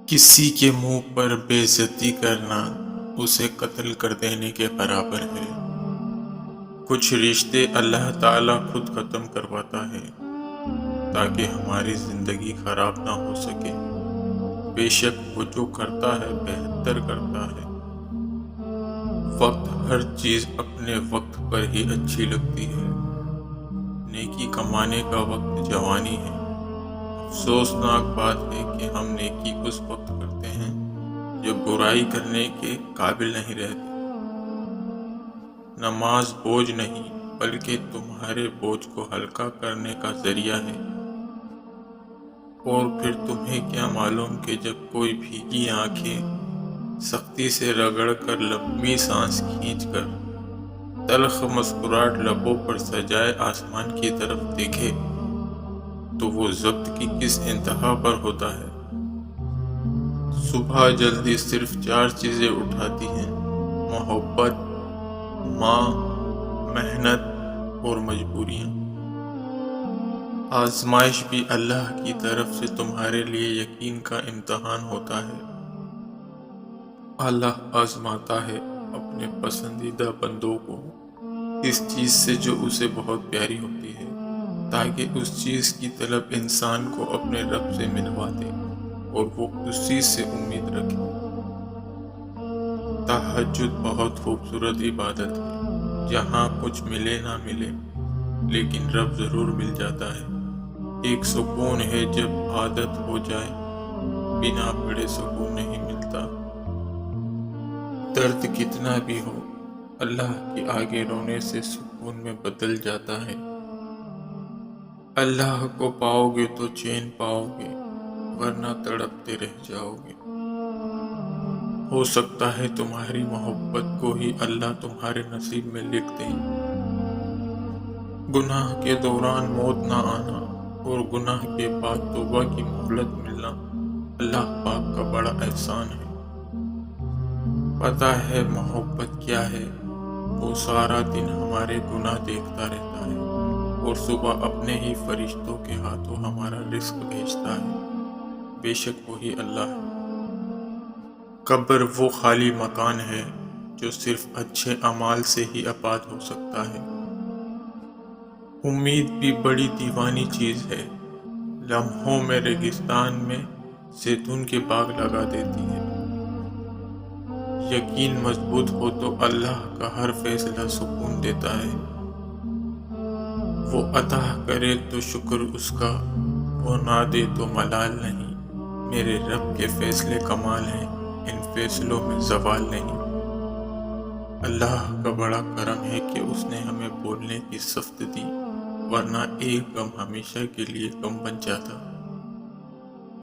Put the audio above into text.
کسی کے منہ پر بے عزتی کرنا اسے قتل کر دینے کے برابر ہے۔ کچھ رشتے اللہ تعالیٰ خود ختم کرواتا ہے تاکہ ہماری زندگی خراب نہ ہو سکے۔ بے شک وہ جو کرتا ہے بہتر کرتا ہے۔ وقت ہر چیز اپنے وقت پر ہی اچھی لگتی ہے۔ نیکی کمانے کا وقت جوانی ہے۔ افسوسناک بات ہے کہ ہم نیکی اس وقت کرتے ہیں جب برائی کرنے کے قابل نہیں رہتے۔ نماز بوجھ نہیں بلکہ تمہارے بوجھ کو ہلکا کرنے کا ذریعہ ہے۔ اور پھر تمہیں کیا معلوم کہ جب کوئی بھیگی آنکھیں سختی سے رگڑ کر لمبی سانس کھینچ کر تلخ مسکراہٹ لبوں پر سجائے آسمان کی طرف دیکھے تو وہ ضبط کی کس انتہا پر ہوتا ہے۔ صبح جلدی صرف 4 چیزیں اٹھاتی ہیں: محبت، ماں، محنت اور مجبوریاں۔ آزمائش بھی اللہ کی طرف سے تمہارے لیے یقین کا امتحان ہوتا ہے۔ اللہ آزماتا ہے اپنے پسندیدہ بندوں کو اس چیز سے جو اسے بہت پیاری ہوتی ہے، تاکہ اس چیز کی طلب انسان کو اپنے رب سے ملوا دے اور وہ اس چیز سے امید رکھے۔ تہجد بہت خوبصورت عبادت ہے، جہاں کچھ ملے نہ ملے لیکن رب ضرور مل جاتا ہے۔ ایک سکون ہے جب عادت ہو جائے، بنا پڑھے سکون نہیں ملتا۔ درد کتنا بھی ہو، اللہ کے آگے رونے سے سکون میں بدل جاتا ہے۔ اللہ کو پاؤ گے تو چین پاؤ گے، ورنہ تڑپتے رہ جاؤ گے۔ ہو سکتا ہے تمہاری محبت کو ہی اللہ تمہارے نصیب میں لکھ دے۔ گناہ کے دوران موت نہ آنا اور گناہ کے بعد توبہ کی مہلت ملنا اللہ پاک کا بڑا احسان ہے۔ پتہ ہے محبت کیا ہے؟ وہ سارا دن ہمارے گناہ دیکھتا رہتا ہے اور صبح اپنے ہی فرشتوں کے ہاتھوں ہمارا رزق بھیجتا ہے۔ بے شک وہی اللہ ہے۔ قبر وہ خالی مکان ہے جو صرف اچھے اعمال سے ہی آباد ہو سکتا ہے۔ امید بھی بڑی دیوانی چیز ہے، لمحوں میں ریگستان میں زیتون کے باغ لگا دیتی ہے۔ یقین مضبوط ہو تو اللہ کا ہر فیصلہ سکون دیتا ہے۔ وہ عطا کرے تو شکر اس کا، وہ نہ دے تو ملال نہیں۔ میرے رب کے فیصلے کمال ہیں، ان فیصلوں میں زوال نہیں۔ اللہ کا بڑا کرم ہے کہ اس نے ہمیں بولنے کی سخت دی، ورنہ ایک غم ہمیشہ کے لیے غم بن جاتا۔